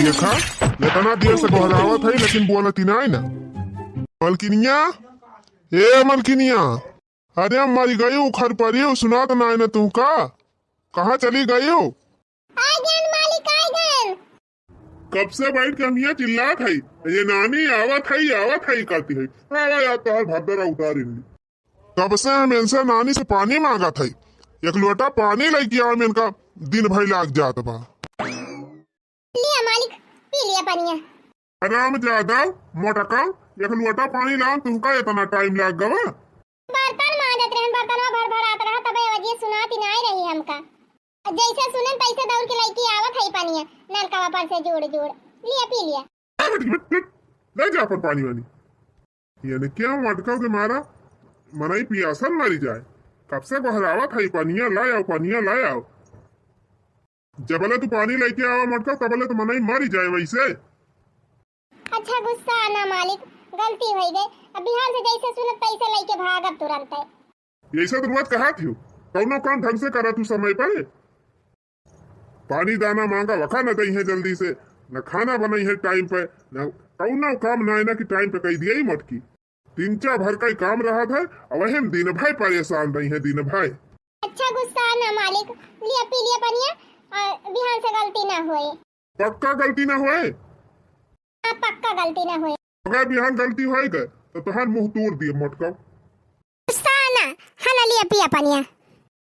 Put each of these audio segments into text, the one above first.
देखा इतना देर से बहरावत है लेकिन बोलती नहीं ना। मलकिनिया, ए मलकिनिया, अरे मरी गई उखर पड़ी सुना तो ना तू का कहाँ चली गई हो? कब से बैठ के हम यहाँ चिल्लात है ये नानी आवत है कहती है आवा या तो भद्रा उतारी। कब से हम इनसे नानी से पानी मांगा था, एक लोटा पानी लेके आओ, इनका दिन भर लाग जात बा। लिया मालिक, पी लिया पानी। आराम ज्यादा मोटका एक लोटा पानी लाओ, तुमका इतना टाइम लाग गवा। बर्तन मांजत रहन, बर्तनवा भर भर आत रहा, तबे वजह सुनाती नहीं रही हमका। जैसे सुनन तैसे दौड़ के लेके आवत है पानी, नलका पर से जोड़ जोड़ लिया पी लिया। ले जा पर पानी वानी यानी क्या मटका के मारा मनाई पियासन मारी जाए। कब से बहरावत है पानिया लाए आओ। जबले तू पानी लेके आवा मटका तबले तो मनाई मारी जाए वैसे। अच्छा गुस्सा आना मालिक, गलती हो गई। अब बिहार से जैसे सुनत तैसे लेके भागब तुरंत है। ऐसा तो बात कहा थी कौनो काम ढंग से करा तू समय पर। पानी दाना मांगा वखा न दई है जल्दी से, न खाना बनाई है टाइम पे, न कौनो काम ना कि टाइम पे कही दिया ही मटकी। तीन चार भर का ही काम रहा था और वही दिन भाई परेशान रही है दिन भाई। अच्छा गुस्सा आना मालिक, लिया पी लिया पानी और बिहार से गलती ना होए। पक्का गलती ना होए? पक्का गलती ना होए। अगर बिहान गलती हो गए तो तुहार मुंह तोड़ दिए मटका। गुस्सा आना हना लिया पिया पानी।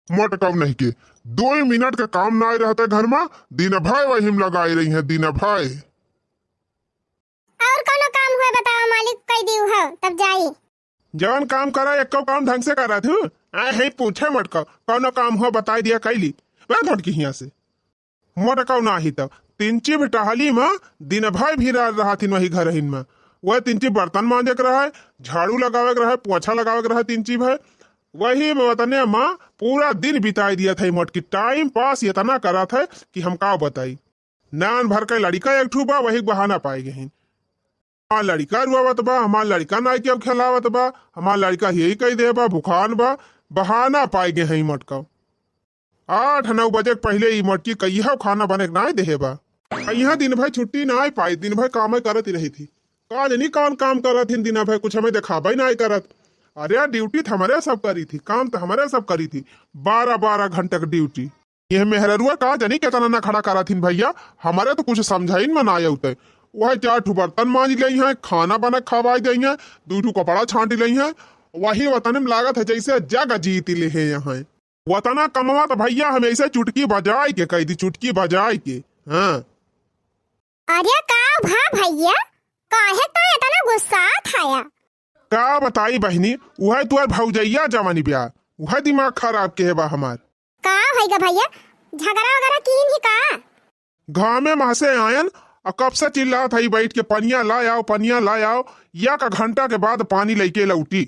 मटका नहीं के 2 मिनट का काम ना रहता घर में, दिन भाई वही में लगाई रही है दिन भाई। और कोनो काम हुआ बताओ मालिक, कह दी हो तब जाई। जवन काम करा एको काम ढंग से करा थू है पूछे मटका कौनो काम हो बताई दिया कैली वह मटकी हिया से मटका ना ही तब तिंची भी टहली में दिन भाई भी रहा थी वही घर में। वह तिंची बर्तन मांजे के रहा, झाड़ू लगावे के रहा, पोछा लगावे के रहा तिंची भाई वही में वतने माँ पूरा दिन बिताई दिया था। मटकी टाइम पास इतना करा था कि हम का बताई। नान भर के लड़का एक ठू बा वही बहाना पाए गए। हमार लड़का रुआवत बा, हमार लड़का नाई के अब खिलावत बा, हमार लड़का यही कही दे बा भुखान बा, बहाना पाए गए हैं मटका। 8-9 बजे पहले ही मटकी कहिया खाना बने ना दे बा। यहाँ दिन भर छुट्टी ना पाई, दिन भर काम करत ही रही थी। का नहीं कौन काम करत थी दिन भर, कुछ हमें दिखाबा ही नहीं करत। अरे ड्यूटी तो हमारे सब करी थी, काम तो हमारे सब करी थी, 12-12 घंटे की ड्यूटी। यह मेहरुआ का जानी कितना ना खड़ा करा थी भैया, हमारे तो कुछ समझाई में ना आते। वह 4 ठू बर्तन मांज ली है, खाना बना खवा दी है, 2 ठू कपड़ा छाट ली है। वही वतन में लागत है जैसे जग जीत ले है यहाँ। वतना कमवा तो भैया हम ऐसे चुटकी बजाए के कही थी, चुटकी बजाए के। हाँ अरे का भा भैया, काहे तो इतना गुस्सा थाया? का बताई बहनी, वह तुअर भौजैया जवानी ब्याह वह दिमाग खराब के बा हमार। का होइगा भैया, झगड़ा वगैरह कीन ही का? गाँव में महसे आयन और कब से चिल्लात है बैठ के पनिया ला आओ। या का घंटा के बाद पानी लेके लौटी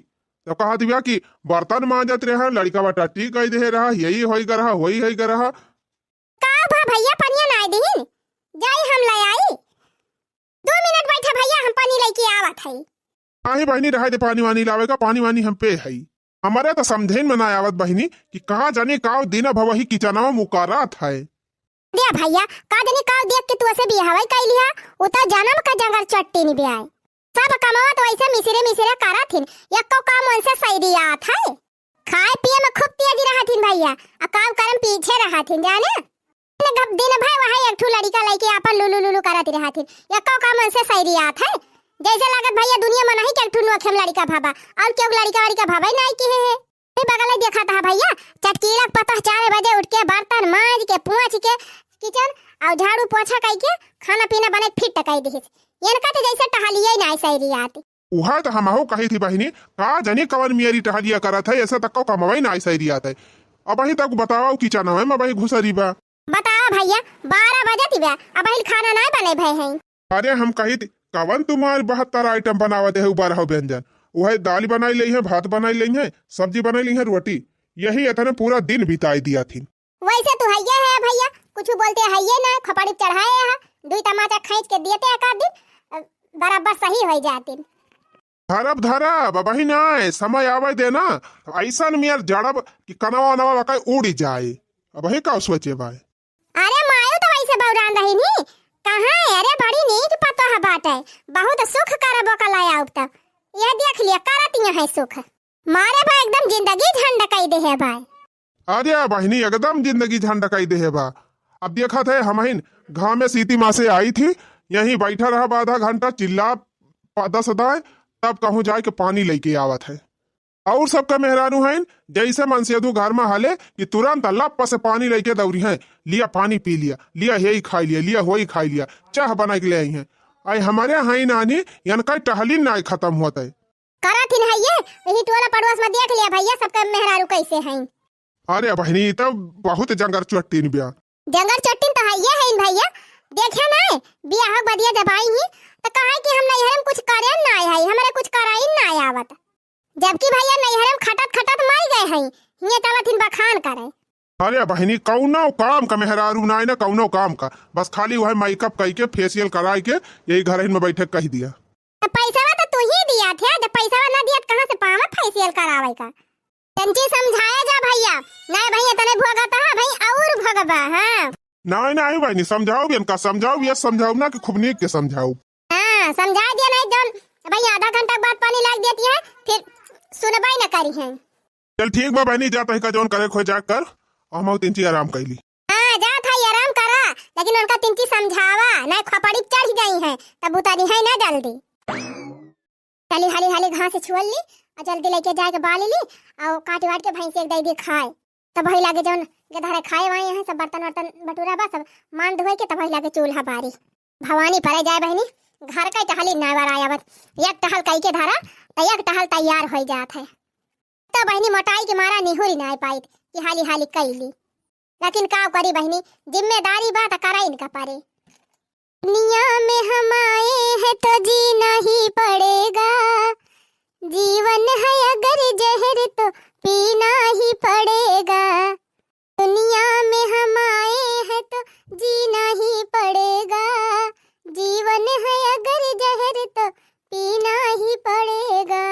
तो कहा दिया कि बर्तन मांजत रहा, लड़का बा टट्टी कह दे रहा, यही होइगा रहा वही होइगा रहा। का भा भैया पनिया नाय दीन, जाई हम ले आई। 2 मिनट बैठा भैया, हम पानी लेके आवत है। आही बहनी रहे दे पानी वानी लावेगा, पानी वानी हम पे है। हमारे तो समझे में ना आवत बहनी कि कहा जाने का दिन भर वही किचनवा मुकारा था। दिया भैया का जाने का देख के तू ऐसे बिहावे कैली है, उता जन्म का जंगल चट्टी नहीं बियाए। सब कमावा तो ऐसे मिसरे करा थिन, एको काम उनसे सही आत है। खाए पिए में खूब तेज रहा थिन भैया, आ काम करम पीछे रहा थिन जाने। दिन भर वही एक ठू लड़का लेके अपन लुलु करत रहा थिन, एको काम उनसे सही आत है। जैसे लागत भैया दुनिया में नहीं के ठू नोखेम लड़का भाबा और क्यों लड़का भाबा नहीं की है। बगल देखा था भैया चटकीला पता 4 बजे उठ के बर्तन मांज के पोंछ के किचन और झाड़ू पोछा करके खाना पीना बने फिट टकाई दी। इनका तो जैसे टहलिया ही नहीं सही आती। वह तो हमहू कही थी बहनी का जानी कवन मेरी टहलिया करा था, ऐसा तक कमवाई नहीं सही आता है। अब वही तक बताओ किचन में मैं वही घुसरी बा। बताओ भैया 12 बजे थी बा, अब वही खाना नहीं बने भई हैं। अरे हम कही थी कवन तुम्हारे 72 आइटम बनावत है, 12 व्यंजन। वह दाल बनाई ली है, भात बनाई ली है, सब्जी बनाई ली है, रोटी, यही इतने पूरा दिन बिताई दिया थी। वैसे तो हैया है भैया, कुछ बोलते हैये ना, खपड़ी चढ़ाए है, 2 टमाटर खींच के देते एक आध दिन बराबर सही हो जाती। धरब वही ना समय आवे देना ऐसा मेर जड़ब कि कनवा नवा का उड़ जाए। अब वही का सोचे भाई। अरे मायो तो वैसे बौरान रही नी, कहाँ है? अरे सुख मारे बा एकदम जिंदगी झंड कई दे है भाई। अरे बहनी एकदम जिंदगी झंडकाई दे है बा। अब देखा थे हम गाँव में सीती माँ से आई थी, यहीं बैठा रहा आधा घंटा, चिल्ला 10 दाए, तब कहूँ जाए के पानी लेके आवत है। और सबका मेहरानू है जैसे मन से दू घर में हाले कि तुरंत लप से पानी लेके दौड़ी है, लिया पानी पी लिया, लिया यही खाई लिया, लिया वही खाई लिया, चाह बना के ले आई है। आई हमारे यहाँ नानी यनका टहली ना खत्म होता है। करा थी ना ये यही टोला पड़ोस में देख लिया भैया सबका मेहरारू कैसे हैं। अरे बहनी तब बहुत जंगर चुट्टी बिया। जंगल चट्टी तो है ये है भैया, देखे ना बियाह बदिया जब आई ही तो कहा कि हम नैहरम कुछ करे ना आए है, हमारे कुछ कराई ना आए आवत, जबकि भैया नैहरम खटत खटत मर गए हैं, ये चलथिन बखान करे। अरे बहनी कौनो काम का मेहरारू ना ना कौनो काम का, बस खाली वह मेकअप कई के फेशियल कराई के यही घर में बैठे कह दिया। तो पैसा तो तू ही दिया थे, जब पैसा ना दिया कहां से पावा फेशियल करावे का। तंची समझाया जा भैया, नहीं भैया तने भोगता है भाई और भोगबा। हां नहीं नहीं बहनी समझाओ इनका, समझाओ ये समझाओ ना कि खूब नीक के समझाओ। हां समझा दिया नहीं जौन भैया आधा घंटा बाद पानी लाग देती है फिर सुनबाई ना करी है। चल ठीक बा बहनी, जा तही का जौन करे खो जा कर, हम तिनची आराम कैली। हां जा था आराम करा, लेकिन उनका तिनची समझावा ना खपड़ी चढ़ गई है तब उतारी है ना जल्दी। चली हाली हाली घास से छुअल ली और जल्दी लेके जाए के बाली ली और काट वाट के भैंस एक दे खाए, तब भई लागे जौन गधारे खाए वाए हैं सब बर्तन वर्तन बटूरा बा सब मान धोए के तब भई लागे चूल्हा बारी भवानी परे जाए बहनी घर का टहली नावर आया बत एक टहल कई के धारा तो एक टहल तैयार हो जात है। तो बहनी मोटाई के मारा निहुरी ना पाई कि हाली हाली कैली, लेकिन का करी बहनी जिम्मेदारी बात करा इनका पारे। दुनिया में हम आए हैं तो जीना ही पड़ेगा, जीवन है अगर जहर तो पीना ही पड़ेगा। दुनिया में हम आए हैं तो जीना ही पड़ेगा, जीवन है अगर जहर तो पीना ही पड़ेगा।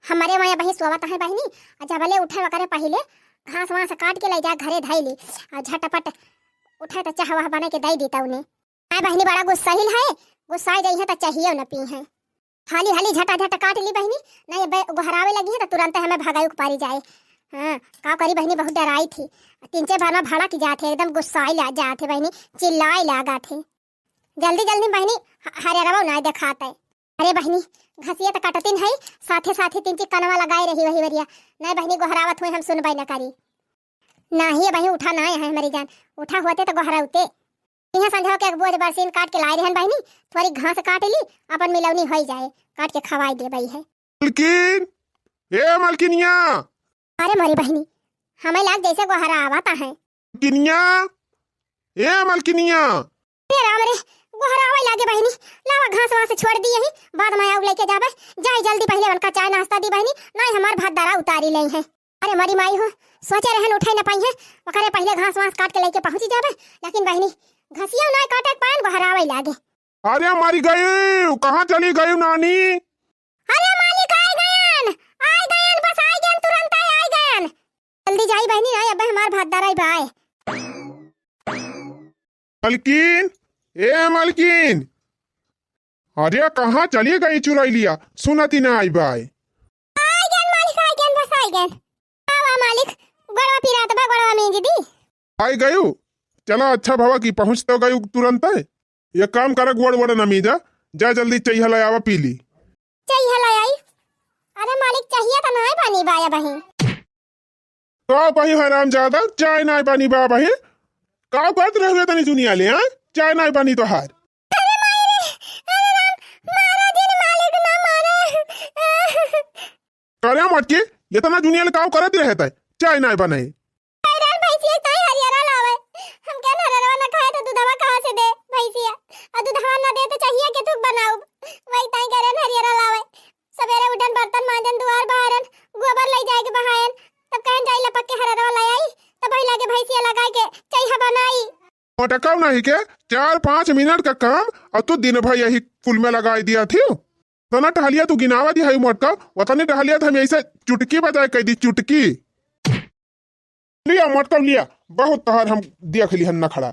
हमारे वहाँ बही सोवत है बहनी, जब भले उठे वगैरह पहले घास वहां से काट के ले जा घरे धाई ली और झटपट उठे तो चाह वह बना के दे देता उन्हें। मैं बहनी बड़ा गुस्साहिल है, गुस्सा गई है तो चाहिए न पी है। हाली हाली झटा झटा काट ली बहनी, नहीं गुहरावे लगी है तो तुरंत हमें भगाई पारी जाए। हाँ का करी बहनी बहुत डराई थी, 3 बार भड़क जाते एकदम गुस्साई ला जाते बहनी, चिल्लाई लागा थे। जल्दी जल्दी बहनी हरे रवा ना दिखाते। अरे बहनी घसिया तो कटतीन है, साथे साथे 3 कनवा लगाए रही वही वरिया, नहीं बहनी गुहरावत हुए हम सुनबाई न करी। नहीं बहनी उठा ना है हमारी जान, उठा हुआ तो गुहराउते यहाँ संझा के बोझ बरसीन काट के लाए रहन बहनी, थोड़ी घास काट ली अपन मिलौनी हो जाए, काट के खवाई दे बई है। मलकिन ए मलकिनिया, अरे मोरी बहनी हमें लाग जैसे गुहरा आवता है। मलकिनिया ए मलकिनिया, रे राम रे गुहरावे लागे बहनी, लावा घास वहां से छोड़ दी यही, बाद में आउ लेके जाबे, जाए जल्दी पहले उनका चाय नाश्ता दी बहनी, नहीं हमार भात दारा उतारी ले है। अरे मरी माई हो सोचे रहन उठाई न पाई है, वकरे पहले घास वास काट के लेके पहुंच जाबे, लेकिन बहनी घसिया ना काटे पान गुहरावे लागे। अरे मारी गई, कहाँ चली गई नानी? अरे मालिक आए गयन बस आए गयन तुरंत आए गयन, जल्दी जाई बहनी आए अब हमार भात दारा बाय। मलकिन ए मलकिन, अरे कहाँ चली गई चुराई लिया, सुनती ना आई बाय। आए गयन मालिक आए गयन बस आए गयन। आवा मालिक गड़वा पिरात बा गड़वा में जी आई गयू, चला अच्छा भवा की पहुंच तो गई तुरंत है। ये काम कर गोड़ गोड़ नमी जा, जा जल्दी चाहिए लावा पी ली। चाहिए लाई? अरे मालिक चाहिए तो नहीं बनी बाया बही। का बही हराम ज्यादा चाय ना बनी बा बही, का बात रह तनी दुनिया ले हां, चाय ना बनी तो हार। अरे मारा दिन मालिक ना मारे। करे मटके इतना दुनिया ले काम करत रहता है, चाय ना बने। मटकाऊ नहीं के 4-5 मिनट का काम और तू दिन भर यही फुल में लगा दिया थी। तो ना टहलिया तू गिनावा दी है मटका, वतने टहलिया था, हम ऐसे चुटकी बजाए कह दी चुटकी। लिया मटका लिया, बहुत तहर हम देख ली हन न खड़ा।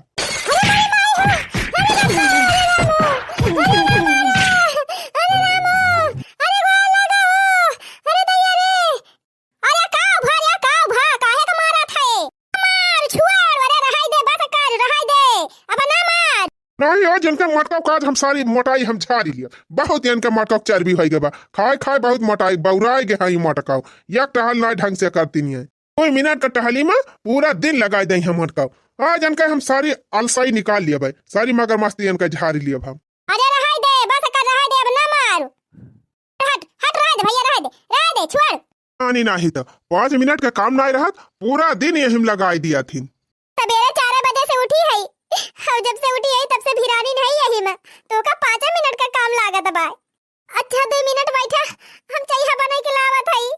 नहीं हो जिनके मटका काज हम सारी मोटाई हम झाड़ी लिया बहुत इनके मटका चर्बी हो गए बा खाए खाए बहुत मोटाई बौराई गे हई मटका एक टहल ना ढंग से करती नहीं है 2 मिनट का टहली में पूरा दिन लगाई दे हम मटका आज इनका हम सारी अलसाई निकाल लिया भाई सारी मगर मस्ती इनका झाड़ी लिया हम। अरे रहा दे बस कर रहा दे अब ना मारो हट हट रहा दे भैया रहा दे छोड़ पानी नहीं तो 5 मिनट का काम नहीं रहा पूरा दिन यही लगाई दिया थी। सवेरे 4 बजे से उठी है और जब से उठी है तब से भिरानी नहीं यही में तो का 5 मिनट का काम लागत बा। अच्छा 2 मिनट बैठा हम चाय बना के लावत हई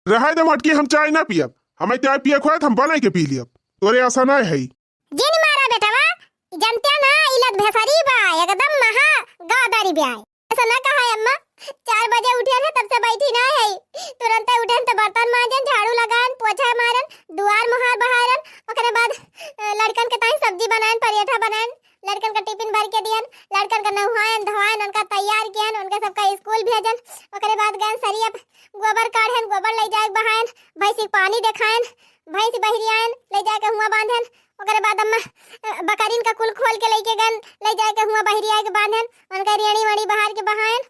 रहा दे मटकी हम चाय ना पियब हमें चाय पिए खोए हम बना के पी लियब तोरे ऐसा नहीं है जिन मारा बेटवा जनते ना इलत भेसरी बा एकदम महा गादारी ब्याह ऐसा ना कहा है अम्मा 4 बजे उठे है तब से बैठी ना है तुरंत उठन तो बर्तन मांजन झाड़ू लगान पोछा मारन दुआर मुहार बहारन ओकरे बाद लड़कन के ताई सब्जी बनान पराठा बनान लड़कन का टिफिन भर के दियन लड़कन का नहवायन धोवायन उनका तैयार कियन उनके सबका स्कूल भेजन ओकरे बाद गन सरिया गोबर काढ़न गोबर ले जाए बहायन भैंसी पानी देखायन भैंस बहरियान ले जाके हुआ बांधन ओकरे बाद अम्मा बकरीन का कुल खोल के लेके गन ले जाके हुआ बहरिया के बांधन उनका रेणी वणी बहार के बहायन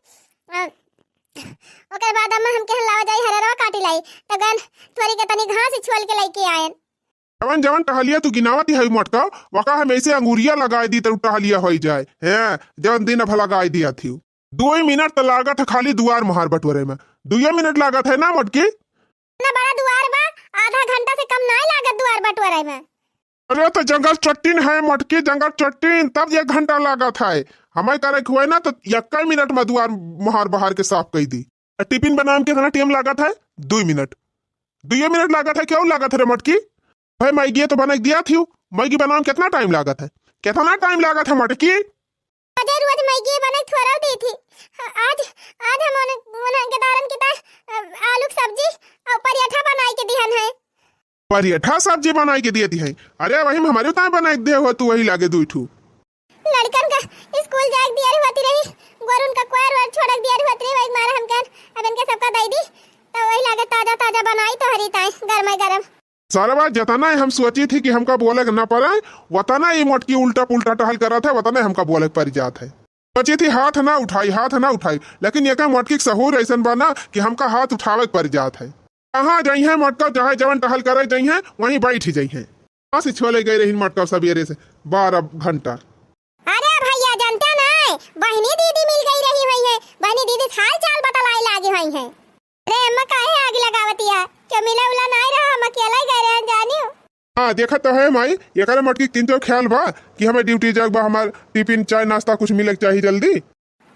ओकरे बाद अम्मा हमके लावा जाई हररवा काटी लाई त गन थोड़ी के तनी घास छोल के लेके आयन जवन जवन टहलिया तू गिनावती है मटका वका हम ऐसे अंगूरिया लगाई दी तो टहलिया हो जाए है जवन दिन भला लगाई दिया थी 2 मिनट तो लागत है खाली दुआर मुहार बटोरे में 2 मिनट लागत है ना मटकी ना बड़ा दुआर बा आधा घंटा से कम ना लागत दुआर बटोरे में। अरे तो जंगल चट्टीन है मटकी जंगल चट्टीन तब 1 घंटा लागत है हमें करे हुए ना तो 1 मिनट में दुआर मुहार बहार के साफ कर दी टिफिन बनाने के कितना टाइम लागत है 2 मिनट 2 मिनट लागत है क्यों लागत है रे मटकी भाई मैगी तो बना दिया थी मैगी बनाने कितना टाइम लागत है कितना टाइम लागत है मटकी रोज मैगी बना थोड़ा दी थी आज आज हम उनके दारन की आलू की सब्जी और पराठा बनाई के दिहन है पराठा सब्जी बनाई के दिए थी है अरे वही हमारे उतना बनाई दे हो तू वही लागे 2 ठू लड़कन का स्कूल जाके दिया होती रही गोरुन का क्वार और छोड़क दिया होती रही मार हम कर अब इनके सबका दई दी तो वही लागे ताजा ताजा बनाई तो हरी ताई गरम गरम सारा बात जतना हम सोची थी कि हमका बोले न पड़े वतना ये मटकी उल्टा पुल्टा टहल करा था वतना हमका बोले पड़ जात है सोची थी हाथ ना उठाई लेकिन एक मटकी सहूर ऐसा बना कि हमका हाथ उठावे पड़ जात है कहाँ जाई है मटका चाहे जवन टहल करे जाई है वहीं बैठ ही जाई है कहाँ से छोले गई रही मटका सवेरे से 12 घंटा। अरे भैया जानते नहीं बहनी दीदी मिल गई रही हुई है बहनी दीदी हाल चाल बतलाई लागी हुई है अरे अम्मा काहे आग लगावती है क्यों मिला उला नहीं रहा हम अकेला ही गए रहे जानियो। हाँ देखा तो है माई एक मटकी किंतु ख्याल बा कि हमें ड्यूटी जग बा हमार टिफिन चाय नाश्ता कुछ मिले चाहिए जल्दी।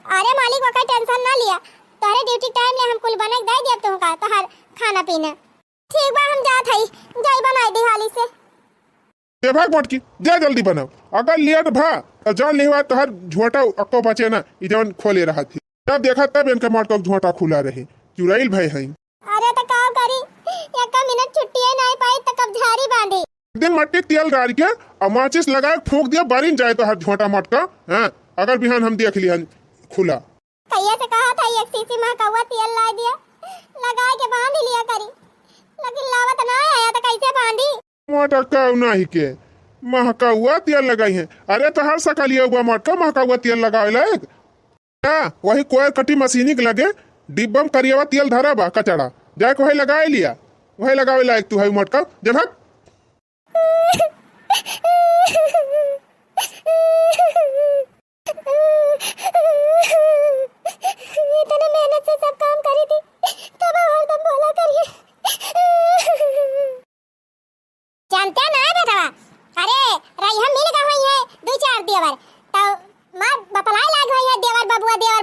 अरे मालिक वका टेंशन ना लिया तोरे ड्यूटी टाइम ले हम कुल बना के दे दिया तुमका तोहर खाना पीना ठीक बा हम जात हई जाई बनाई दी हाली से ते भाग मटकी जा जल्दी बनाओ अगर लेट भा तो जान लेवा तोहर झोटा अक्को बचे ना ई जवन खोले रहा थी तब देखा तब इनका मटका झोटा खुला रहे चुराइल भाई हई। अरे तो का करी एक मिनट छुट्टी नहीं पाई तो कब झाड़ी बांधी दिन मट्टी तेल डाल के और माचिस लगा फूंक दिया बारिन जाए तो हर झोटा मटका हैं अगर बिहान हम देख लिया खुला कहिए से कहा था एक सीसी में कौवा तेल ला दिया लगा के बांध लिया करी लेकिन लावत ना आया तो कैसे बांधी मटका नहीं के महका हुआ तेल लगाई है अरे तो हर सकलिया हुआ मटका महका हुआ तेल लगावे लायक वही कोई कटी मशीनी के लगे डिब्बा में करिएवा तेल धरा बा कचड़ा जाके वही लगाए लिया वही लगावे लायक तू है मटका जब इतने मेहनत से सब काम करी थी तब हरदम बोला करिए जानते ना बेटा अरे रही हम मिल गए हुई है 2-4 देवर तो मार बतलाई लाग हुई है देवर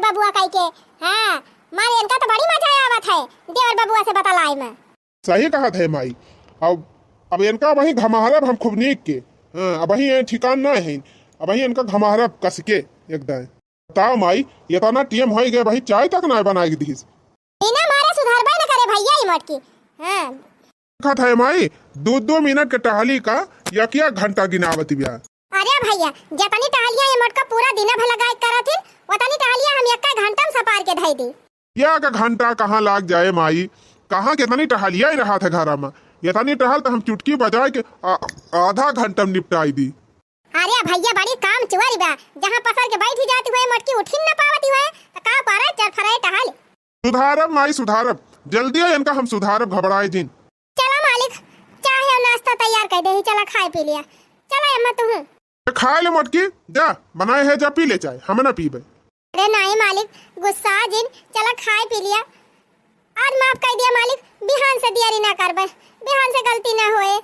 बबुआ कह के हां मार इनका तो बड़ी मजा आवत है देवर बबुआ से बतलाई में सही कहा था माई अब इनका वही घमाहरब हम खूब नीक के अब वही ठिकान ना है अब वही इनका घमाहरब कस के एकदम बताओ माई ये तो ना टीएम हो गए भाई चाय तक ना बनाई दी बिना मारे सुधारबे न करे भैया ई मटकी हां कहा था माई 2 मिनट के टहली का या क्या घंटा गिनावती बिया अरे भैया जतनी टहलिया ये मटका पूरा दिन भर लगाए करत है वतनी टहलिया हम एक घंटा में सपार के धई दी या का घंटा कहाँ लाग जाए माई कहाँ कितनी टहलिया ही रहा था घर में इतनी टहल तो हम चुटकी बजाए के आधा घंटा में निपटाई दी अरे भैया बड़ी काम चुआरी बा, जहाँ पसर के बैठी जाती हुए मोटकी उठी न पावती हुए तो का पारा चल फराए टहल। सुधारब माई सुधारब, जल्दी है इनका हम सुधारब, घबराए जिन। चला मालिक, चाय और नाश्ता तैयार कर दे, चला खाए पी लिया। चला अम्मा तू खाए ले मोटकी, जा बनाए है जा पी ले चाय, हम ना पीबे। अरे नहीं मालिक, गुस्सा जिन, चला खाए पी लिया। आज माफ कर दिया मालिक, बिहान से दियारी ना करबे, बिहान से गलती ना होए।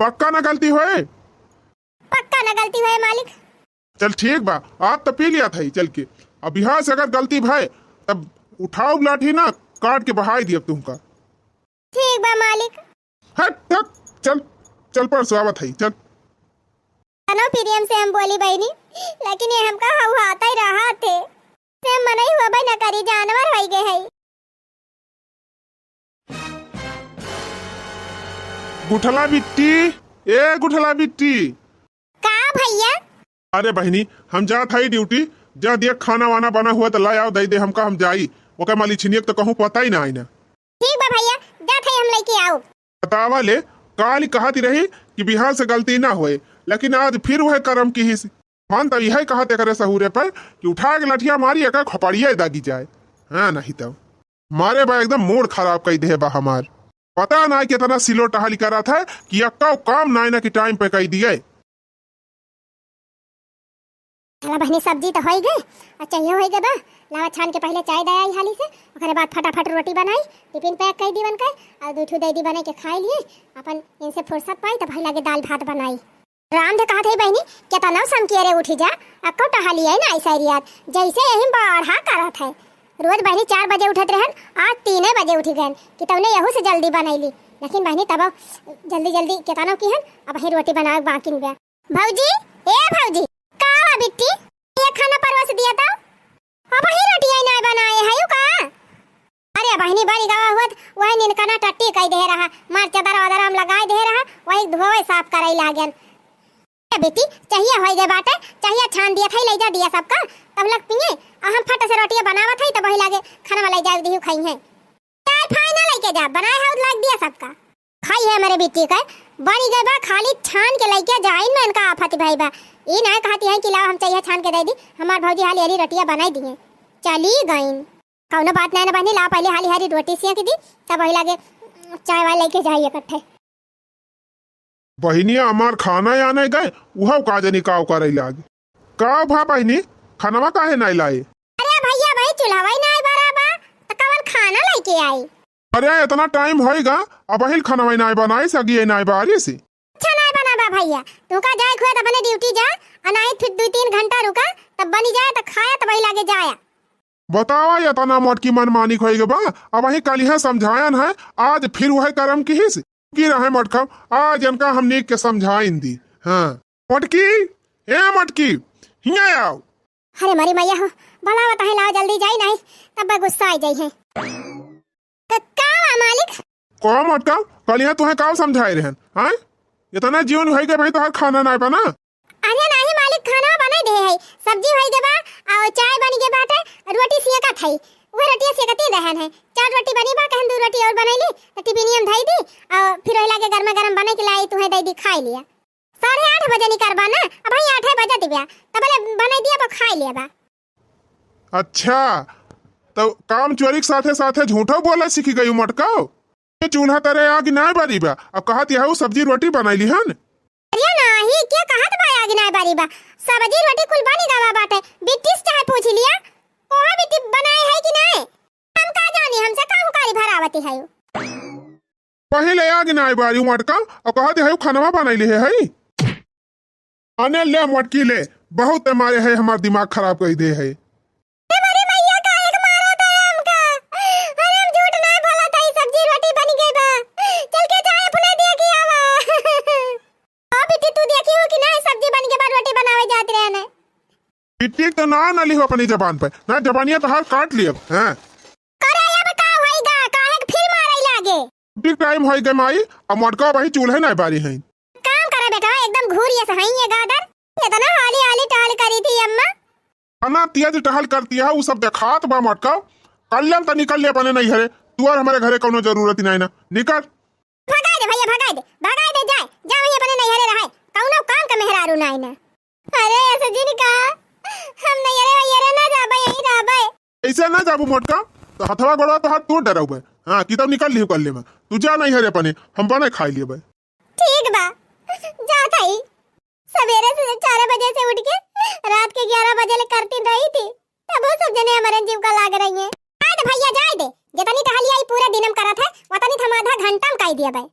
पक्का ना गलती होए? पक्का ना गलती होए मालिक। चल ठीक बा, आज तो पी लिया था ही चल के, अब यहाँ से अगर गलती भाई तब उठाओ लाठी ना काट के बहाई दिया तुमका। ठीक बा मालिक। हट हट, चल चल पर स्वागत है चल। अनो प्रियम से हम बोली बहनी, लेकिन ये हमका हवा ही रहा थे, से मन ही हुआ भाई न करी, जानवर हो गए है। गुठला बिट्टी, ए गुठला बिट्टी। का भैया? अरे बहनी हम जात है ड्यूटी, जा दिया खाना वाना बना हुआ तो ला आओ दे दे हमका, हम जाई ओके माली छिनियक तो कहूँ पता ही ना आई ना। ठीक बा भैया, जात है हम लेके आओ। बतावा ले, काली कहती रही कि बिहार से गलती ना होए, लेकिन आज फिर वह कर्म की ही हाँ तो यही कहते करे सहूरे पर कि उठा के लठिया मारी एक खपड़िया दागी जाए। हाँ नहीं तो मारे बा एकदम मूड खराब कर दे बा हमार, पता ना कितना सिलो टहली करा था कि अक्का काम नाइना के टाइम पे कह दिए। चला बहनी सब्जी तो हो गई, अच्छा ये हो गए बा, लावा छान के पहले चाय दे आई हाली से, ओकरे बाद फटाफट रोटी बनाई, टिफिन पैक कर दी बन के, और दूठू दे दी बना के खाई लिए। अपन इनसे फुर्सत पाई तो भाई लगे दाल भात बनाई। राम दे कहा थे बहनी क्या तनाव सम किए रे उठी जा, अक्को टहली है ना ऐसा रियात जैसे यही बढ़ा करा था। रोज बहनी 4 बजे उठत रहन, आज 3 बजे उठी गए कि तवने यहू से जल्दी बनैली, लेकिन बहनी तब जल्दी जल्दी के तनाव की हन, अब ही रोटी बनावे बाकी में। भौजी ए भौजी, का बिट्टी ये खाना परवा से दिया था, अब ही रोटी आई ना बनाए है यू का? अरे बहनी बड़ी गावा हुआ वही निनकना टट्टी कह दे रहा, मार चादर वादर हम लगाई दे रहा, वही धोवे साफ करई लागन। बेटी चाहिए होई गए बाटे, चाहिए छान दिया था ले जा दिया सबका, तब लग पिए हम फट से रोटियां बनावत है तब वही लागे खाना वाला जाए दिहु खाई है। चाय फाइनल लेके जा, बनाए है लाग दिया सबका खाई है। मेरे बेटी का बड़ी गए बा, खाली छान के लेके जाइन में इनका आफत भाई बा, ई ना कहती है कि लाओ हम चाहिए छान के दे दी, हमार भौजी हाली हरी रोटियां बनाई दिए चली गईन। कौनो बात नहीं ना बहनी, ला पहले हाली हरी रोटी सिया के दी तब वही लागे चाय वाला लेके जाइए इकट्ठे। बहनिया हमार खाना आने गए वह का जनी काव करे लागे, का भा बहनी खानावा काहे नहीं लाए? अरे भैया भाई चूल्हा ही नहीं बराबा तो कवन खाना लेके आई। अरे इतना टाइम होएगा अब हिल खाना वही नहीं बनाई सगी नहीं बारी से। अच्छा नहीं बनाबा भैया, तू का जाए खुआ तब ड्यूटी जा, अनाई फिर 2-3 घंटा रुका तब बनी जाए तो खाया तब वही लागे जाया। बतावा ये तना मोटकी मनमानी होएगा बा, अब वही कल है समझायन है, आज फिर वह कर्म की ही की रहे मटका, आज इनका हमने के समझाइन दी। हाँ मटकी ए मटकी हिया आओ। अरे मरी मैया हो, भला बता है लाओ जल्दी जाई नहीं तब गुस्सा आ जाई है। का मालिक को मटका कल यहाँ तुम्हें काव समझाए रहन, हाँ इतना जीवन होई गए भाई तो हर खाना नहीं बना। अरे नहीं मालिक खाना बना दे है, सब्जी होई गए बा और चाय बनी के बाटे, रोटी सिया का थई वो रोटी सेकती रहन है, 4 रोटी बनी बा कहन 2 रोटी और बनैली तो टिफिनियम धई दी और फिर ओइ लागे गरमा गरम बने के लाई तुहे दे दी खाई लिया। 8:30 बजे निकरबा ना, अब भाई 8 बजे दिव्या तबले बना दिया तो खाई लिया बा। अच्छा तो काम चोरी के साथे साथे झूठो बोला सीख गई मटका, ये चूल्हा तरे आग ना बारी बा, अब कहत यह सब्जी रोटी बनैली हन। अरे नहीं क्या कहत बा आग ना बारी बा, सब्जी रोटी कुल बनी गवा बाटे, बिट्टी से चाहे पूछ लिया कोहा बिट्टी बनाए है कि नहीं, हम का जानी हमसे काहू कारी भरावती है। पहले आग ना बारी मटका और कहत है खाना बनैली है आने ले मटकी ले, बहुत मारे है हमार दिमाग खराब कर दे है। टिक तो ना नली हो अपनी जबान पे, ना जबानिया तो हाथ काट लिया हैं। करे अब का होइगा, काहे के फिर मारै लागे। टिक टाइम होई गए माई, अब मटका वही चूल्हे नहीं बारी है। काम करे बेटा एकदम घूरिया से हई ये गादर, ये तो ना हाली हाली टहल करी थी अम्मा। अन्ना तेज टहल करती है वो सब देखात बा मटका, कल्लम तो निकल ले अपने नहीं हरे, तू और हमारे घरे कोनो जरूरत ही नहीं ना, निकल। भगाई दे भैया भगाई दे जाए, जा वही अपने नहीं हरे रहे, कौनो काम का मेहरारू नहीं ना। बाबूजी ने कहा हम नैयरे ना जाबे यहीं रहबे। ऐसे ना जाबू मोटका तो हथवा गोड़ा तो हाथ तोड़ डराऊ। हाँ किताब निकाल ली कल में तू जा नहीं हरे अपने हम बने खाई लिए भाई। ठीक बा जा थाई। सवेरे से 4 बजे से उठ के रात के 11 बजे ले करती रही थी तब वो सब जने हमारे जीव का लाग रही है। आए दे भैया जाए दे जितनी टहली आई पूरा दिनम करत है उतनी हम आधा घंटा में काई दिया भाई।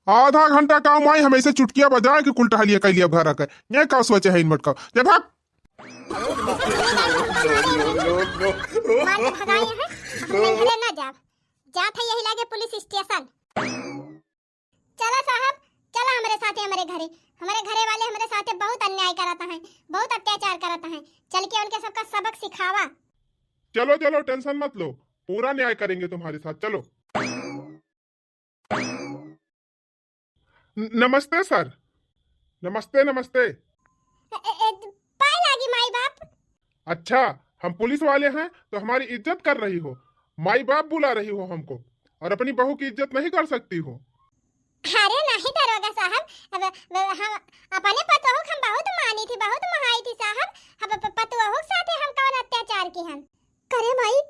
आधा घंटा काम आई हम ऐसे चुटकिया बजाए कि कुल टहलिया कह लिया घर आकर ये का सोचे है इन मटका जब भाग मार के भगाए हैं अपने घरे ना जा जात है यही लागे पुलिस स्टेशन। चला साहब चला हमारे साथे हमारे घरे वाले हमारे साथे बहुत अन्याय कराता है बहुत अत्याचार कराता है चल के उनके सबका सबक सिखावा। चलो चलो टेंशन मत लो पूरा न्याय करेंगे तुम्हारे साथ चलो। नमस्ते सर नमस्ते नमस्ते। पाए लागी माई बाप। अच्छा हम पुलिस वाले हैं तो हमारी इज्जत कर रही हो माई बाप बुला रही हो हमको और अपनी बहू की इज्जत नहीं कर सकती हो। अरे नहीं दरोगा साहब हम अपने पतोह हम बहुत मानी थी बहुत महाई थी साहब हम पतोह साथे हम कौन अत्याचार की हम करे माई।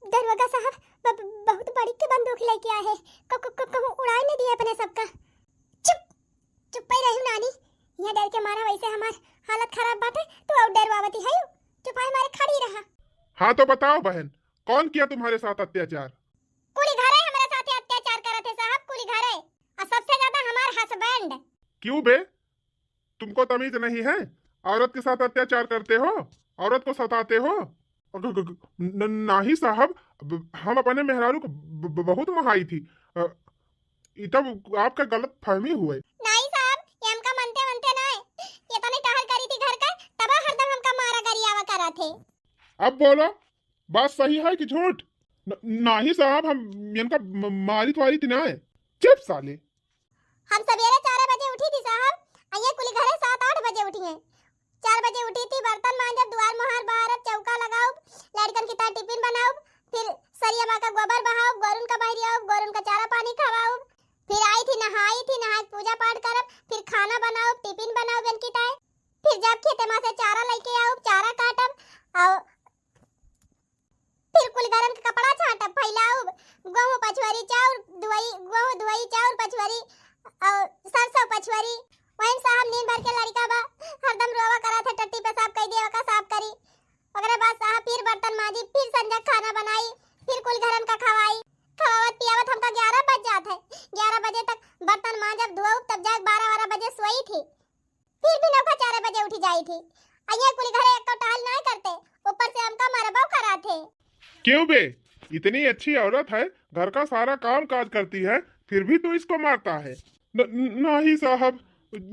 दरोगा साहब बहुत बड़ी के बंदूक लेके आए हैं कहूं उड़ाई नहीं दिए अपने सबका। चुप चुप ही रही नानी यहाँ डर के मारा वैसे हमार हालत खराब बात है तू और डरवावती है चुप है मारे खड़ी रहा। हाँ तो बताओ बहन कौन किया तुम्हारे साथ अत्याचार। कुली घरे हमारे साथ अत्याचार करते थे साहब कुली घरे और सबसे ज्यादा हमार हस्बैंड। क्यों बे तुमको तमीज नहीं है औरत के साथ अत्याचार करते हो औरत को सताते हो। नहीं साहब हम अपने मेहरारू को बहुत महाई थी तब आपका गलत फहमी हुए। नहीं साहब ये हमका मनते मनते ना है ये तो नहीं टहल करी थी घर का तब हरदम हमका मारा गरियावा करा थे। अब बोलो बात सही है कि झूठ। नहीं साहब हम इनका मारी तुम्हारी तिनाए चुप साले। हम सवेरे 4 बजे उठी थी साहब ये कुली घरे 7-8 बजे उठी हैं। 4 बजे उठी थी बर्तन मांजब द्वार मोहर बाहर चौका लगाओ लड़कन की तार टिफिन बनाओ फिर सरिया माँ का गोबर बहाओ गोरुन का बहरियाओ गोरुन का चारा पानी खवाओ फिर आई थी नहाई पूजा पाठ करब फिर खाना बनाओ टिफिन बनाओ बन की ताए फिर जब खेते माँ से चारा लेके आओ चारा काटब और फिर कुल गरम का कपड़ा छाटब फैलाओ गेहूं पछवारी चाउर दुआई गेहूं दुआई चाउर पछवारी और सरसों पछवारी वहीं साहब नींद भर के लड़का बा हरदम रोवा करा थे टट्टी पेशाब कई दिया का साफ करी ओकरे बाद साहब फिर बर्तन माजी फिर संजा खाना बनाई फिर कुल घरन का खवाई खवावत पियावत हमका 11 बज जात है 11 बजे तक बर्तन मांजब धोऊ तब जाके 12 बजे सोई थी फिर भी नौका 4 बजे उठी जाई थी अये कुल घरे एक टहल नहीं करते ऊपर से हमका मरबो करा थे। क्यों बे इतनी अच्छी औरत है घर का सारा काम काज करती है फिर भी तू इसको मारता है। नहीं साहब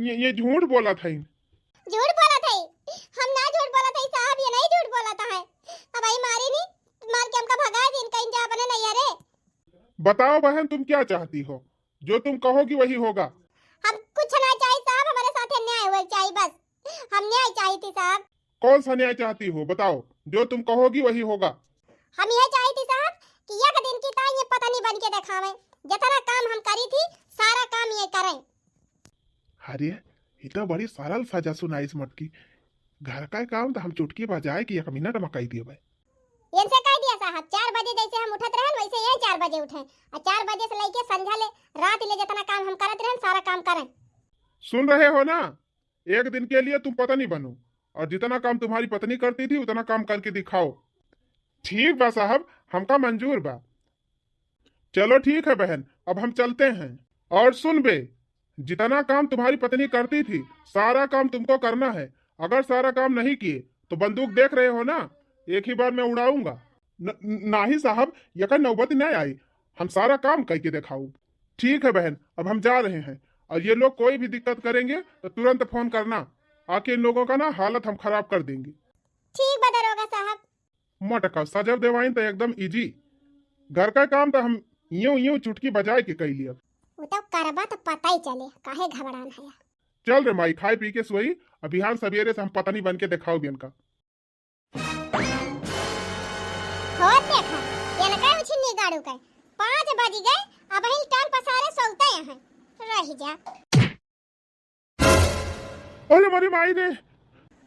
ये झूठ बोला था। झूठ बोला था हम ना झूठ बोला था साहब ये नहीं झूठ बोला था है अब आई मारी नहीं मार के हमका भगा दिन कहीं जा बने नहीं अरे। बताओ बहन तुम क्या चाहती हो जो तुम कहोगी वही होगा। हम कुछ ना चाहिए साहब हमारे साथ न्याय हुआ चाहिए बस हम न्याय चाहिए थी साहब। कौन सा न्याय चाहती हो बताओ जो तुम कहोगी वही होगा। हम ये चाहती थी साहब कि एक दिन की ताई ये पता नहीं बन के दिखावे जितना काम हम करी थी सारा काम ये करें। अरे ये तो बड़ी सरल सजा सुनाई इस मटकी घर का काम तो हम चुटकी बजाए कि 1 मिनट में कह दिए भाई। इनसे कह दिया साहब 4 बजे जैसे हम उठत रहन वैसे यही 4 बजे उठे और 4 बजे से लेके संध्या ले रात ले जितना काम हम करत रहन सारा काम करें। सुन रहे हो ना एक दिन के लिए तुम पत्नी बनो और जितना काम तुम्हारी पत्नी करती थी उतना काम करके दिखाओ। ठीक बा साहब हमका मंजूर बा। चलो ठीक है बहन अब हम चलते हैं। और सुन बे जितना काम तुम्हारी पत्नी करती थी सारा काम तुमको करना है। अगर सारा काम नहीं किए तो बंदूक देख रहे हो ना एक ही बार मैं उड़ाऊंगा। नहीं साहब यह नौबत नहीं आई हम सारा काम करके दिखाऊं। ठीक है बहन अब हम जा रहे हैं और ये लोग कोई भी दिक्कत करेंगे तो तुरंत फोन करना आके इन लोगों का ना हालत हम खराब कर देंगे। ठीक बा दरोगा साहब। मटका सजब देवाइन तो एकदम इजी घर का काम तो हम यूं चुटकी बजाए के कह लिया। वो तो करबा तो पता ही चले काहे घबरान है। चल रे माई खाए पी के सोई अब बिहान सवेरे से हम पत्नी बन के दिखाओ बियन का। हो देखा ये लगा उछनी गाड़ू का 5 बज गए अब हिल टांग पसारे सोते हैं रह जा। अरे मारी माई रे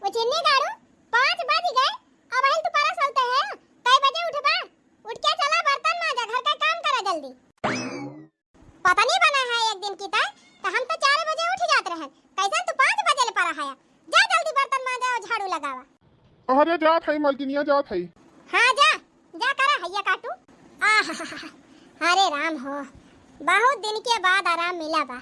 वो चिन्नी गाड़ू 5 बज गए, अब हिल तू पारा सोते है। कई बजे उठबा? उठ के चला बर्तन मांजा, घर का काम करा जल्दी। पता नहीं बना है एक दिन की तय, तो हम तो 4 बजे उठ जाते रहे, कैसे तू 5 बजे ले पारा है? जा जल्दी बर्तन मांजा और झाड़ू लगावा। अरे जात है मलकिनिया, जात है। हाँ जा जा करा हैया काटू। अरे राम हो, बहुत दिन के बाद आराम मिला बा।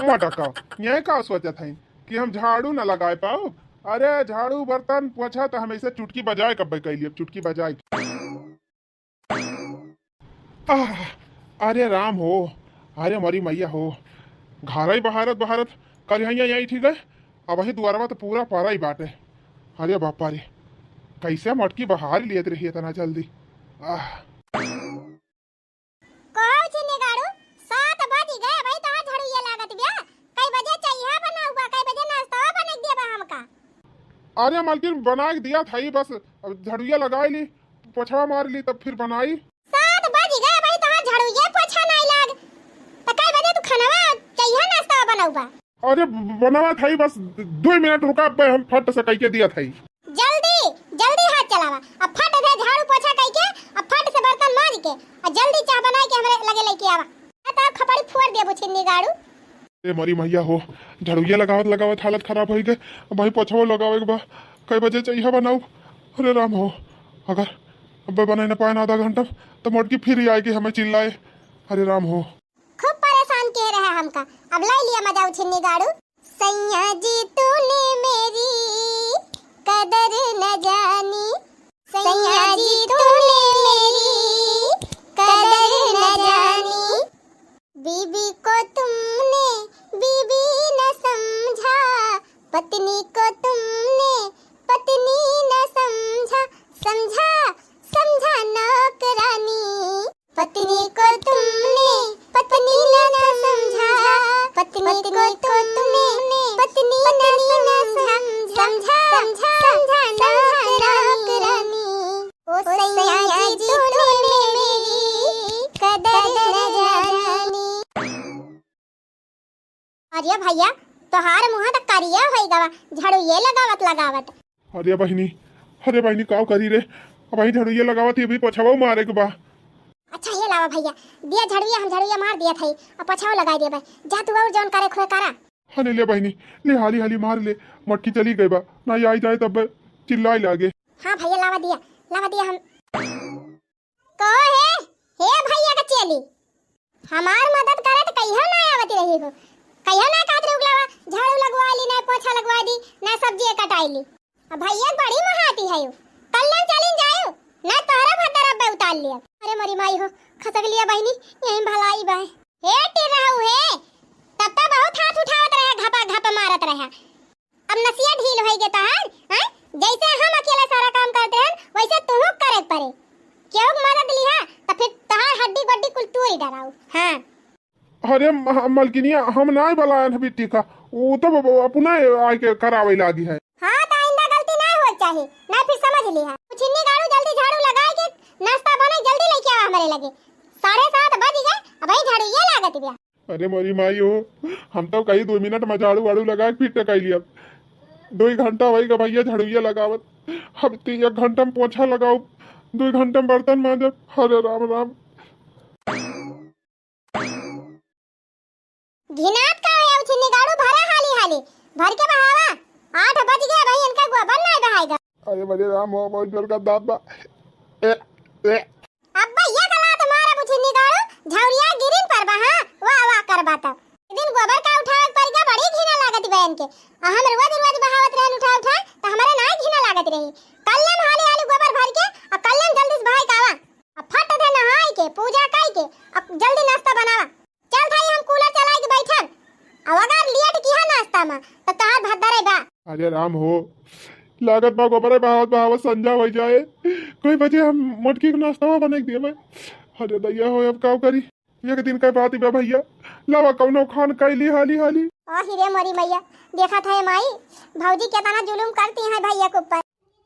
मटका यह का सोचत है कि हम झाड़ू न लगाए पाओ? अरे झाड़ू बर्तन पोछा तो हम ऐसे चुटकी बजाए कब कैलिए, चुटकी बजाए। अरे राम हो, अरे मरी मैया हो, घर ही बहारत बहारत कल यही ठीक है। अब वही दुआरवा तो पूरा पारा ही बाटे। अरे बापा रे, कैसे मटकी बहार लिए रही इतना जल्दी। अरे मालकिन बना दिया था ही, बस झड़ुया लगा ली, पोछा मार ली, तब फिर बनाई। 7 बज गए भाई, तो झड़ुया पोछा नहीं लाग तो कई बजे तू खानावा चाहिए नाश्ता बनाऊबा? अरे बनावा था ही, बस 2 मिनट रुका, हम फट से कह के दिया था ही। जल्दी जल्दी हाथ चलावा, अब फट से झाड़ू पोछा कह के, अब फट से बर्तन मांज के, और जल्दी चाय बना के हमरे लगे लेके आवा, तो खपड़ी फोड़ देबो चिन्नी गाड़ू। ए मरी मैया हो, झड़ुया लगावत लगावत हालत खराब हो गई। भाई पोछवा लगावे के बा, कई बजे चाहिए बनाऊ? अरे राम हो, अगर अब बनाए न पाए ना आधा घंटा तो मोटकी फिर ही आएगी हमें चिल्लाए। अरे राम हो, खूब परेशान कह रहा है हमका, अब ले लिया मजा चिन्नी गाड़ू। सैया जी तूने मेरी कदर न जानी, सैया जी तूने मेरी कदर न जानी, बीबी को तुमने बीबी न समझा, पत्नी को तुमने पत्नी न समझा, समझा समझा नौकरानी, पत्नी को तुमने पत्नी न समझा, पत्नी को तुमने पत्नी न समझा, समझा समझा नौकरानी, ओ सैया जी तूने मेरी कदर न जानी। अरे भैया तोहार मुँह तक करिया होई गवा, झाड़ू ये लगावत लगावत। अरे बहनी काव करी रे, अब वही झड़ुया लगावत ही, अभी पोछवा मारे के बा। अच्छा ये लावा भैया, दिया झड़ुया, हम झड़ुया मार दिया था, अब पोछाओ लगा दिया भाई, जा तू और जौन करे खोए करा। हाँ ले बहनी, ले हाली हाली मार ले, मटकी चली गई बा, ना आई जाए तब चिल्लाए लागे। हाँ भैया लावा दिया हम को हे भैया का चली हमार मदद करे तो कहियो ना आवती रही हो, कहियो ना काट रे उगलावा, झाड़ू लगवा ली ना, पोछा लगवा दी ना, सब्जी कटाई ली। अब भैया बड़ी महाती है, कल्याण चलिन जायो ना, तोहरा भतर अब उतार लिया। अरे मरी माई हो, खसक लिया बहनी, यही भलाई बा। हे टिर रहू हे, तब तक बहुत हाथ उठावत रहे, घपा घपा मारत रहे, अब नसिया ढील होई गे तहार। हैं जैसे हम अकेला सारा काम करते हैं वैसे तू करे पड़े, क्यों मदद लिया तो फिर तहार हड्डी गड्डी कुल तू ही डराऊ। हां अरे मलकिनिया, हम नहीं बलायन बिट्टी का, वो तो अपना आए के करावे लागी है। हां तो आइंदा गलती ना हो चाहिए ना, फिर समझ लिया। चिन्नी गाड़ू जल्दी झाड़ू लगाए के नाश्ता बने जल्दी लेके आवा हमारे लगे, 7:30 बज गए, अब ही झाड़ू ये लागत बिया। अरे मरी माई हो, हम तो कहीं 2 मिनट में झाड़ू वाड़ू लगा के फिर टकाई लिया, 2 घंटा वही का भैया झड़ुया लगावत, अब 1 घंटा में पोछा लगाओ, 2 घंटा में बर्तन मांजब। अरे राम राम, घिनात का है चिन्नी गाड़ू, भरा हाली हाली भर के बहावा, 8 बज गए भाई, इनका गोबर नहीं बहाएगा। अरे मरे राम हो, बहुत जोर का दांत बा। अब भैया गला तुम्हारा बुचिन्नी गाड़ू, झौरिया गिरिन पर बहा वाह वाह कर बाता, दिन गोबर का उठावे पर के बड़ी घिना लागत बहन के, हम रोज बहावत रहन उठा उठा तो हमारे ना घिना लागत रही। कल्लम हाली हाली गोबर भर के और कल्लम जल्दी से भाई कावा, अब फट दे नहाई के पूजा काई के, अब जल्दी नाश्ता बनावा। चल भाई हम कूलर चला के बैठन, अब अगर लेट किया नाश्ता में तो तहार भद्दरे बा। अरे राम हो, लागत बा गोबर बहावत बहावत संजा हो जाए, कोई बजे हम मटकी का नाश्ता बना के दिए मैं। अरे दैया हो, अब का करी, एक दिन का बात ही बा भैया, लावा कौनो खान कैली हाली हाली। ओ हिरे मोरी मैया, देखा था माई भौजी कितना जुलुम करती है भैया के ऊपर।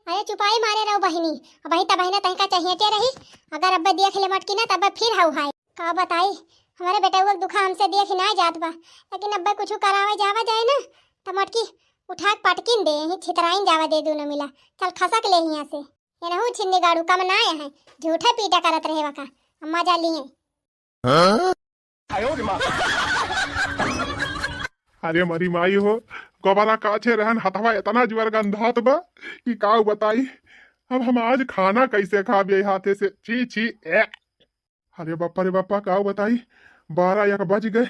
अरे चुपाई मारे रहो बहिनी, अब वही तब बहिना तहका चाहिए रही, अगर अब्बे देख ले मटकी ना तब फिर हाउ हाय का बताई, हमारे बेटा वो दुखा हमसे देख ना जात बा, लेकिन अब्बे कुछ करावे जावा जाए ना तो मटकी उठा के पटकिन दे ही छितराइन जावा दे दोनों मिला। चल खसक ले यहाँ से। ये नहु छिन्नी गाड़ू कम ना आया है झूठे पीटा करत रहे वका मजा लिए। अरे मरी माई हो गोबारा काछे रहन हथवा इतना जुअर गंधात बा कि का बताई। अब हम आज खाना कैसे खाबे हाथे से छी छी ए। अरे बापा रे बापा का बताई 12 बज गए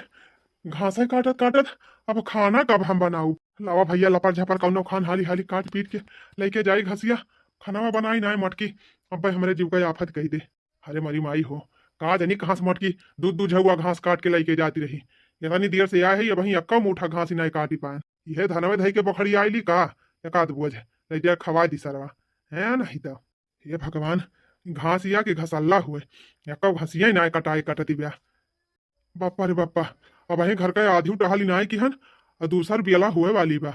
घासे काटत काटत अब खाना कब हम बनाऊ। लावा भैया लपर झपर कौनो खान हाली हाली काट पीट के लेके जाई घसिया खाना बनाई ना मटकी। अब भाई हमारे जीव का आफत कही दे। अरे मरी माई हो कहा जानी कहाँ से मटकी दूध दूध हुआ घास काट के लेके जाती रही। इतनी देर से आए है वही अक्का मुठा घास ही नहीं काटी पाए। यह धनवे धई के बखड़ी आईली का एकाध बोझ ले खवा दी सरवा है नहीं तो ये भगवान घासिया के घसल्ला हुए एक घसिया ना कटाए कटती ब्या। बापा रे बापा अब वही घर का आधी टहली ना की हन और दूसर बियला हुए वाली बा।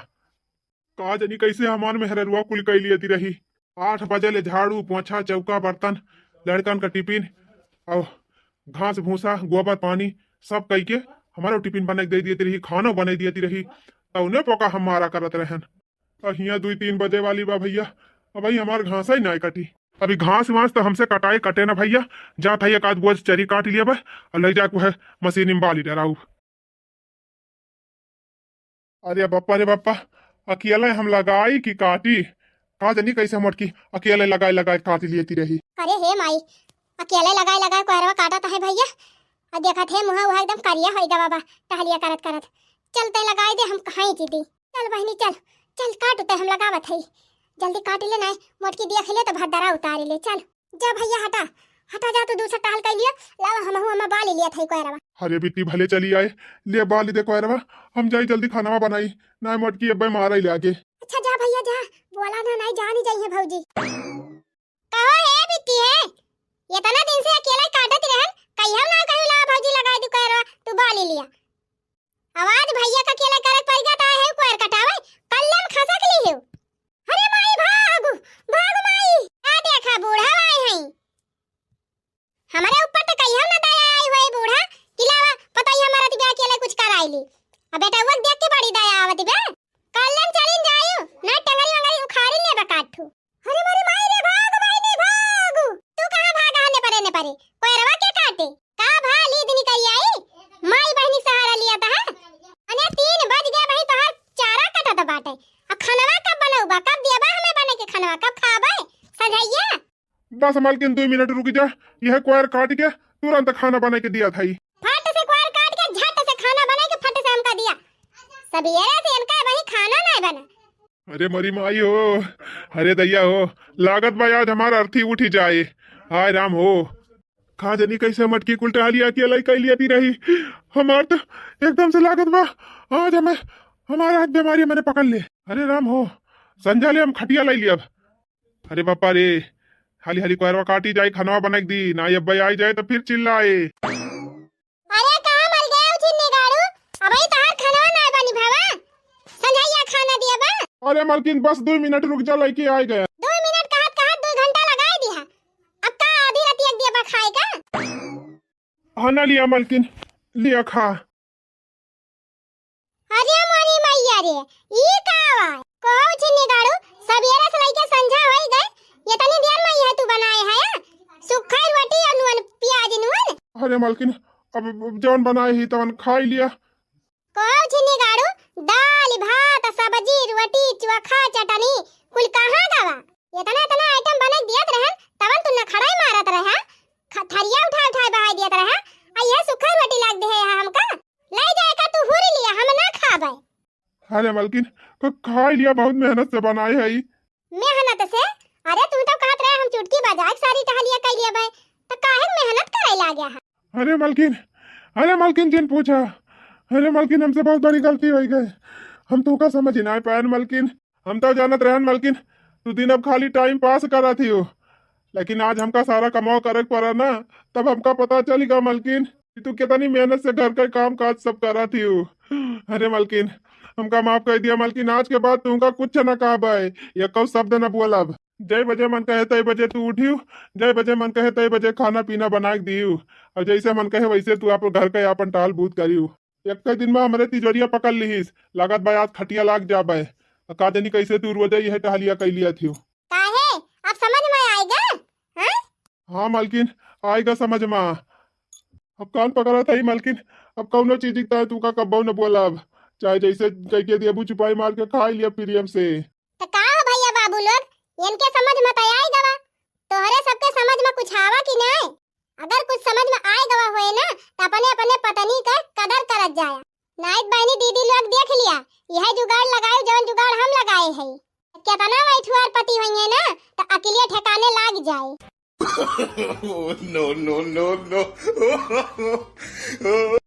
का जनी कैसे हमान में हररुआ कुल कैली लेती रही 8 बजे ले झाड़ू पोछा चौका बर्तन लड़कन का टिफिन और घास भूसा गोबर पानी सब कई के हमारा टिफिन बना दे देती रही खाना बना देती रही तो उन्हें पोका हम मारा करत रहन। और हिया 2-3 बजे वाली बा भैया अब भाई हमार घास ही ना कटी। अभी घास वास तो हमसे कटाए कटे ना भैया जा था एक आध बोझ चरी काट लिया बा और ले जाके वह मशीन में बाली डराऊ। अरे बापा रे बापा अकेले हम लगाई कि काटी का जानी कैसे मटकी अकेले लगाए लगाए काट लेती रही। अरे हे माई अकेले लगाए लगाए कोहरवा काटा है भैया और देखा थे मुहा वहा एकदम करिया होएगा बाबा टहलिया करत करत। चलते लगाए दे हम कहीं की दी। चल बहनी चल चल काटते हम लगावत है जल्दी काट ले ना मोटकी दिया खिले तो भद्दरा उतार ले। चल जा भैया हटा हटा जा तू दूसरा टहल कर लिया लावा हम बाल लिया था कोहरवा। अरे बिट्टी भले चली आए ले बाल दे कोहरवा हम जाई जल्दी खाना बनाई ना मोटकी अब मारा ही लागे। अच्छा जा भैया जा बोला ना नहीं जा नहीं जाइए भौजी। कहो है बिट्टी है ये तना दिन से अकेला काटत रहन कहियो ना कहू ला भौजी लगा दू कोहरवा तू बाल लिया। आवाज भैया का अकेला करत पड़ गया है कोहर कटावे कल्लम खसक ली है। अरे माई भाग भाग माई आ देखा बूढ़ा आए हैं हमारे ऊपर तो कहियो ना दया आई हुई बूढ़ा किलावा पता ही हमारा दिबे अकेले कुछ कर आईली। अब बेटा वो देख के बड़ी दया आवत बे कल्लम चलिन जायो ना टंगरी वंगरी उखाड़ी ले बकाठू। अरे मारी माई रे भाग माई ने भाग तू कहां भागा ने परे कोई रवा के काटे का भाली दिन करी आई माई बहनी सहारा लिया था अने 3 बज गए भाई तोहर चारा कटत बाटे अब खानवा कब बनाऊबा कब देबा हमें बने के खानवा कब खाबे सजैया। बस मालकिन 2 मिनट रुक जा यह कोयर काट के तुरंत खाना बना के दिया था। फट से कोयर काट के झट से खाना बना के फट से हमका दिया सबेरे से इनका वही खाना नहीं बना। अरे मरी माई हो अरे दैया हो लागत बा आज हमारा अर्थी उठी जाए हाय राम हो। खा जनी कैसे मटकी कुलटा लिया कि अलग कैली आती रही हमार तो एकदम से लागत बा आज हमें हमारा हाथ बीमारी मैंने पकड़ ले। अरे राम हो संजा ले हम खटिया लाई लिया। अरे पापा रे हाली हाली कोयरवा काटी जाए खाना बना दी ना अब भाई आई जाए तो फिर चिल्लाए। अरे कहां मर गए उचिन्ने गाड़ू अबे तहार खाना ना बनी भावा संजाइया खाना दिया बा। अरे मालकिन बस 2 मिनट रुक जा लेके आ गए। 2 मिनट कहत कहत 2 घंटा लगाई दिया अब का आधी रात एक दिया बा खाएगा। हाँ ना लिया मालकिन लिया खा। अरे मोरी मैया रे ई का आवाज को उचिन्ने गाड़ू सबेरे से लेके संझा होई गए ये तनी देर में है तू बनाए है सुखा रोटी और नुन प्याज नुन। अरे मालकिन अब जौन बनाए ही तवन खाई लिया। कुछ नहीं गाड़ू दाल भात सब्जी रोटी चोखा चटनी कुल कहां गवा इतना इतना आइटम बना दियत रहन तवन तू न खड़ाई मारत रहा थरिया उठा उठा बहाई दियत रहा आ ये सुखा रोटी लाग दे है हमका ले जाए का तू हुरी लिया हम ना खाबे। अरे मालकिन को खाई लिया बहुत मेहनत से बनाए है मेहनत से अरे तू तो कहत रहे हम चुटकी बजाए सारी टहलिया कई लिया बे तो काहे मेहनत करे ला गया है। अरे मालकिन जिन पूछा अरे मालकिन हमसे बहुत बड़ी गलती हो गई हम तो का समझ ही ना पाए मालकिन हम तो जानत रहन मालकिन तू दिन अब खाली टाइम पास करा थी हो लेकिन आज हमका सारा कमाओ करे पड़ा ना तब हमका पता चलेगा मालकिन कि तू कितनी मेहनत से घर का काम काज सब करा थी हो। अरे मालकिन हमका माफ कर दिया मालकिन आज के बाद तुमका कुछ न कहा भाई या कौ शब्द न बोलब। जय बजे मन कहे तय बजे तू उठियो जय बजे मन कहे तय बजे खाना पीना बना के दियो और जैसे मन कहे वैसे तू आप घर के अपन टाल बूत करियो। एक दिन में हमारे तिजोरिया पकड़ लीस लागत भाई आज खटिया लाग जाबे का जानी कैसे तू रोज ही है टहलिया कैलिया थी। काहे अब समझ में आएगा? हाँ हाँ मालकिन, आएगा समझ में। अब कान पकड़ा था ही मालकिन, अब कौनो चीज दिखता है तू का कब्बो न बोला। अब चाहे जैसे कह के दिया छुपाई मार के खा लिया प्रियम से। तो का हो भैया बाबू लोग इनके समझ में तो आए गवा, तोहरे सबके समझ में कुछ आवा कि नहीं? अगर कुछ समझ में आए गवा होए ना तो अपने अपने पत्नी का कदर करत जाया। नाइट बहनी दीदी लोग देख लिया, यह जुगाड़ लगाए जौन जुगाड़ हम लगाए हैं। कितना वैठुआर पति होंगे ना तो अकेले ठिकाने लाग जाए। no, no, no, no.